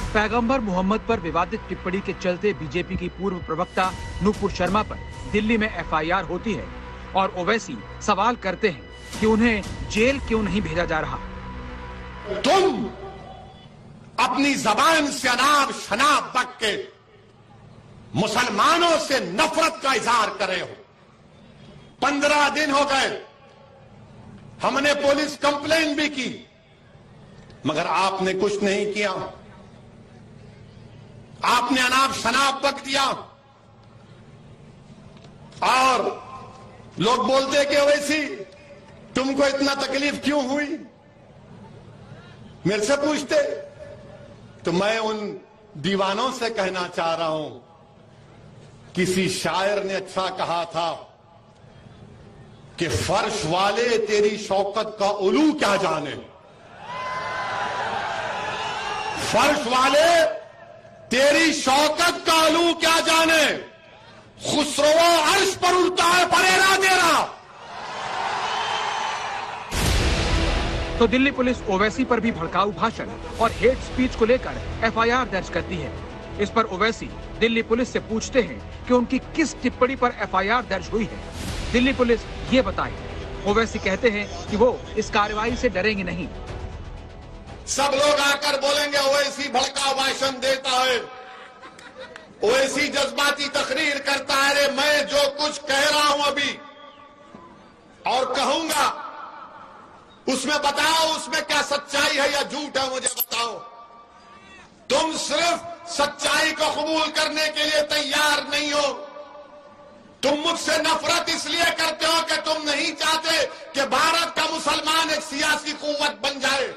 पैगंबर मोहम्मद पर विवादित टिप्पणी के चलते बीजेपी की पूर्व प्रवक्ता नूपुर शर्मा पर दिल्ली में एफआईआर होती है और ओवैसी सवाल करते हैं कि उन्हें जेल क्यों नहीं भेजा जा रहा। तुम अपनी जबान से अनाप शनाप बक के मुसलमानों से नफरत का इजहार कर रहे हो। 15 दिन हो गए, हमने पुलिस कंप्लेन भी की, मगर आपने कुछ नहीं किया। आपने अनाप शनाप बक दिया और लोग बोलते कि वैसी तुमको इतना तकलीफ क्यों हुई, मेरे से पूछते। तो मैं उन दीवानों से कहना चाह रहा हूं, किसी शायर ने अच्छा कहा था कि फर्श वाले तेरी शौकत का उलू क्या जाने। फर्श वाले तेरी शौकत का उलू क्या जाने, खुसरो अर्श पर उड़ता है परेरा तेरा। तो दिल्ली पुलिस ओवैसी पर भी भड़काऊ भाषण और हेट स्पीच को लेकर एफआईआर दर्ज करती है। इस पर ओवैसी दिल्ली पुलिस से पूछते हैं कि उनकी किस टिप्पणी पर एफआईआर दर्ज हुई है। दिल्ली पुलिस ये बताए। ओवैसी कहते हैं कि वो इस कार्रवाई से डरेंगे नहीं। सब लोग आकर बोलेंगे ओवैसी भड़काऊ भाषण देता है, ओवैसी जज्बाती तकरीर करता है। अरे मैं जो कुछ कह रहा हूं अभी और कहूंगा, उसमें बताओ उसमें क्या सच्चाई है या झूठ है, मुझे बताओ। तुम सिर्फ सच्चाई को कबूल करने के लिए तैयार नहीं हो। तुम मुझसे नफरत इसलिए करते हो कि तुम नहीं चाहते कि भारत का मुसलमान एक सियासी कुव्वत बन जाए।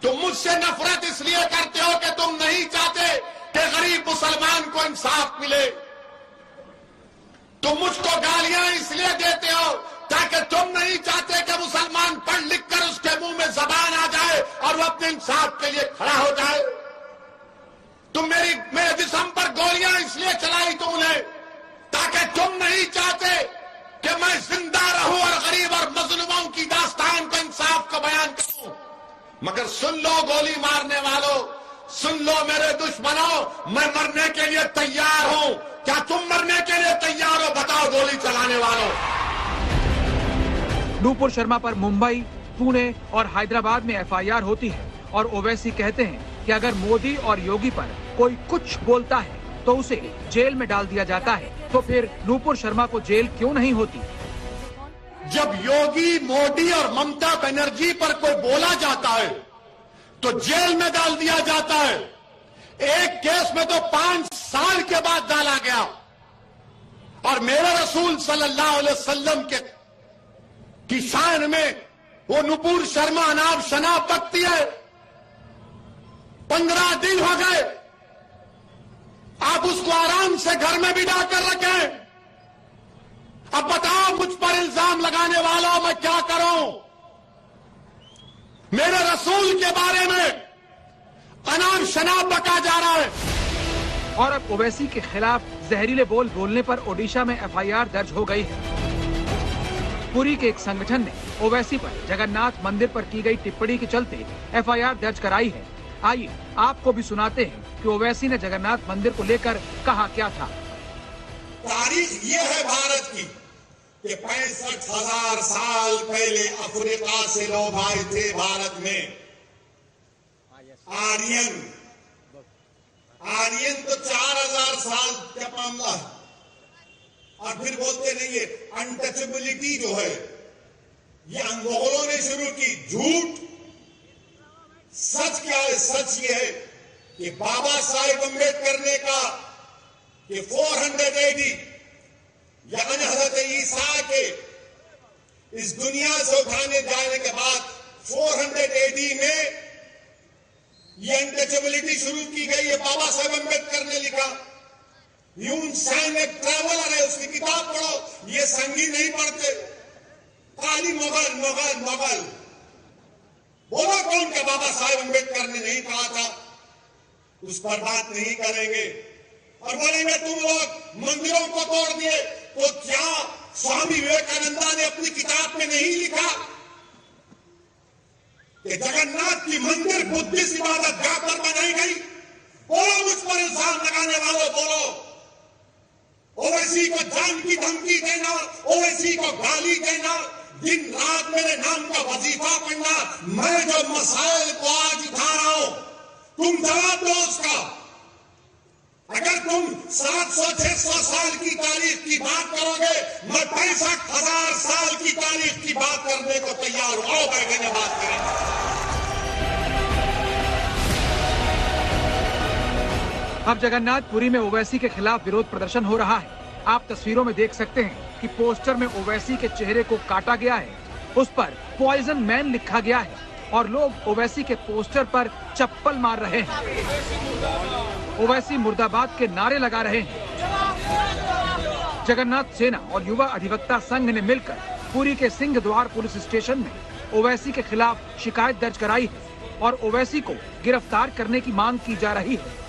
तुम मुझसे नफरत इसलिए करते हो कि तुम नहीं चाहते कि गरीब मुसलमान को इंसाफ मिले। तुम मुझको गालियां इसलिए देते हो ताकि तुम नहीं चाहते कि मुसलमान पढ़ लिख कर उसके मुंह में जबान आ जाए और वो अपने इंसाफ के लिए खड़ा हो जाए। तुम मेरे जिस्म पर गोलियां इसलिए चलाई तुमने ताकि तुम नहीं चाहते कि मैं जिंदा रहूं और गरीब और मजलूमों की दास्तान को, इंसाफ को बयान करूं। मगर सुन लो गोली मारने वालों, सुन लो मेरे दुश्मनों, मैं मरने के लिए तैयार हूं। क्या तुम मरने के लिए तैयार हो? बताओ गोली चलाने वालों। नूपुर शर्मा पर मुंबई, पुणे और हैदराबाद में एफआईआर होती है और ओवैसी कहते हैं कि अगर मोदी और योगी पर कोई कुछ बोलता है तो उसे जेल में डाल दिया जाता है, तो फिर नूपुर शर्मा को जेल क्यों नहीं होती? जब योगी, मोदी और ममता बनर्जी पर कोई बोला जाता है तो जेल में डाल दिया जाता है। एक केस में तो 5 साल के बाद डाला गया। और मेरे रसूल सल्लल्लाहु अलैहि वसल्लम की शान में वो नूपुर शर्मा अनाप शनाप बकती है। 15 दिन हो गए, आप उसको आराम से घर में बिठा कर रखें। अब बताओ मुझ पर इल्जाम लगाने वालों, मैं क्या करूं? मेरे रसूल के बारे में अनाप शनाप बका जा रहा है। और अब ओवैसी के खिलाफ जहरीले बोल बोलने पर ओडिशा में एफआईआर दर्ज हो गई है। पुरी के एक संगठन ने ओवैसी पर जगन्नाथ मंदिर पर की गई टिप्पणी के चलते एफआईआर दर्ज कराई है। आइए आपको भी सुनाते हैं कि ओवैसी ने जगन्नाथ मंदिर को लेकर कहा क्या था। तारीख ये है भारत की कि 65,000 साल पहले अफ्रीका से लोग आए थे भारत में। आर्यन तो 4,000 साल का मामला है। और फिर बोलते नहीं है अनटचेबिलिटी जो है ये अंग्रेजों ने शुरू की। झूठ। सच क्या है? सच ये है कि बाबा साहेब अम्बेडकर ने कहा कि 400 AD यानी हजरत ईसा के इस दुनिया से उठाने जाने के बाद 400 AD में ये अनटचेबिलिटी शुरू की गई है। बाबा साहेब अम्बेडकर ने लिखा। ह्यून सैंग एक ट्रैवलर है, उसकी किताब पढ़ो। ये संगी नहीं पढ़ते, खाली मुगल मुगल मुगल। बोलो कौन का बाबा साहेब अम्बेडकर ने नहीं कहा था? उस पर बात नहीं करेंगे। और बोलेंगे तुम लोग मंदिरों को तोड़ दिए, तो क्या स्वामी विवेकानंदा ने अपनी किताब में नहीं लिखा कि जगन्नाथ की मंदिर बुद्धिस्ट इबादत गाह पर बनाई गई। बोलो मुझ पर इल्जाम लगाने वालों, बोलो। ओवैसी को जान की धमकी देना, ओवैसी को गाली देना, दिन रात मेरे नाम का वजीफा पढ़ना, मैं जो मसाइल को आज उठा रहा हूं, तुम जवाब दो उसका। अगर तुम 700-600 साल की तारीख की बात करोगे, मैं 65,000 साल की तारीख की बात करने को तैयार हूं। आओ बैठेंगे, बात करेंगे। अब जगन्नाथपुरी में ओवैसी के खिलाफ विरोध प्रदर्शन हो रहा है। आप तस्वीरों में देख सकते हैं कि पोस्टर में ओवैसी के चेहरे को काटा गया है, उस पर पॉइजन मैन लिखा गया है और लोग ओवैसी के पोस्टर पर चप्पल मार रहे हैं, ओवैसी मुर्दाबाद के नारे लगा रहे हैं। जगन्नाथ सेना और युवा अधिवक्ता संघ ने मिलकर पुरी के सिंह द्वार पुलिस स्टेशन में ओवैसी के खिलाफ शिकायत दर्ज कराई है और ओवैसी को गिरफ्तार करने की मांग की जा रही है।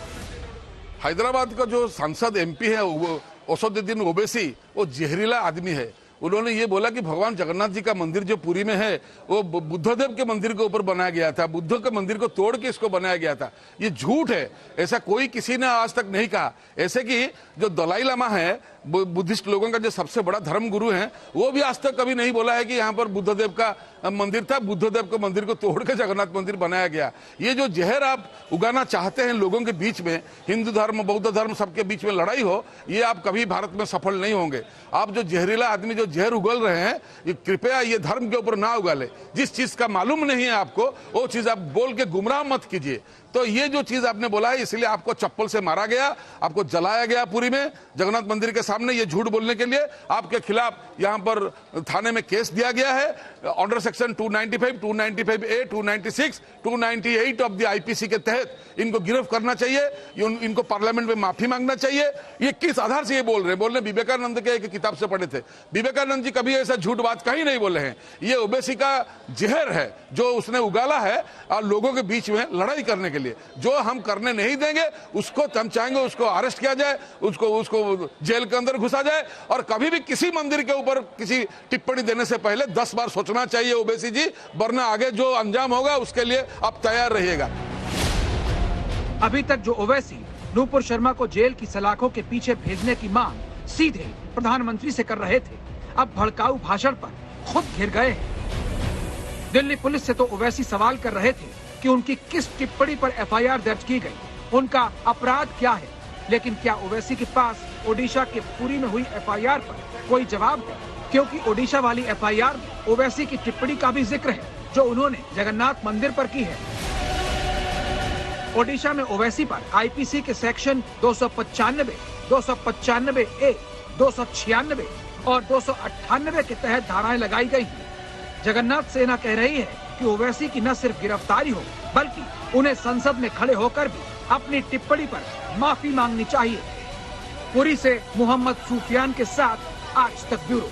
हैदराबाद का जो सांसद एमपी है वो असदुद्दीन ओवैसी, वो जहरीला आदमी है। उन्होंने ये बोला कि भगवान जगन्नाथ जी का मंदिर जो पुरी में है वो बुद्धदेव के मंदिर के ऊपर बनाया गया था, बुद्ध के मंदिर को तोड़ के इसको बनाया गया था। ये झूठ है, ऐसा कोई किसी ने आज तक नहीं कहा। ऐसे कि जो दलाई लामा है, बुद्धिस्ट लोगों का जो सबसे बड़ा धर्म गुरु है, वो भी आज तक कभी नहीं बोला है कि यहाँ पर बुद्धदेव का मंदिर था, बुद्धदेव के मंदिर को तोड़ के जगन्नाथ मंदिर बनाया गया। ये जो जहर आप उगाना चाहते हैं लोगों के बीच में, हिंदू धर्म बौद्ध धर्म सबके बीच में लड़ाई हो, ये आप कभी भारत में सफल नहीं होंगे। आप जो जहरीला आदमी जो जहर उगल रहे हैं, ये कृपया ये धर्म के ऊपर ना उगाले। जिस चीज का मालूम नहीं है आपको, वो चीज आप बोल के गुमराह मत कीजिए। तो ये जो चीज आपने बोला है, इसलिए आपको चप्पल से मारा गया, आपको जलाया गया पुरी में जगन्नाथ मंदिर के सामने। ये झूठ बोलने के लिए आपके खिलाफ यहाँ पर थाने में केस दिया गया है। Under section 295, 295A, 296, 298 of the IPC के तहत इनको गिरफ्त करना चाहिए। इनको पार्लियामेंट में माफी मांगना चाहिए। ये किस आधार से ये बोल रहे हैं? बोल रहे विवेकानंद के एक किताब से पढ़े थे। विवेकानंद जी कभी ऐसा झूठ बात कहीं नहीं बोले हैं। ये ओवैसी का जहर है जो उसने उगाला है और लोगों के बीच में लड़ाई करने के लिए। जो हम करने नहीं देंगे उसको हम चाहेंगे उसको अरेस्ट किया जाए, उसको जेल के अंदर घुसा जाए। और कभी भी किसी मंदिर के ऊपर किसी टिप्पणी देने से पहले 10 बार सोचना चाहिए ओवैसी जी, वरना आगे जो अंजाम होगा उसके लिए आप तैयार रहिएगा। अभी तक जो ओवैसी नूपुर शर्मा को जेल की सलाखों के पीछे भेजने की मांग सीधे प्रधानमंत्री से कर रहे थे, अब भड़काऊ भाषण पर खुद घिर गए हैं। दिल्ली पुलिस से तो ओवैसी सवाल कर रहे थे कि उनकी किस टिप्पणी पर एफआईआर दर्ज की गई, उनका अपराध क्या है। लेकिन क्या ओवैसी के पास ओडिशा के पुरी में हुई एफआईआर पर कोई जवाब है? क्योंकि ओडिशा वाली एफआईआर में ओवैसी की टिप्पणी का भी जिक्र है जो उन्होंने जगन्नाथ मंदिर पर की है। ओडिशा में ओवैसी पर आईपीसी के सेक्शन 295, 295A, 296 और 298 के तहत धाराएं लगाई गई हैं। जगन्नाथ सेना कह रही है कि ओवैसी की न सिर्फ गिरफ्तारी हो, बल्कि उन्हें संसद में खड़े होकर भी अपनी टिप्पणी पर माफी मांगनी चाहिए। पुरी से मोहम्मद सूफियान के साथ आज तक ब्यूरो।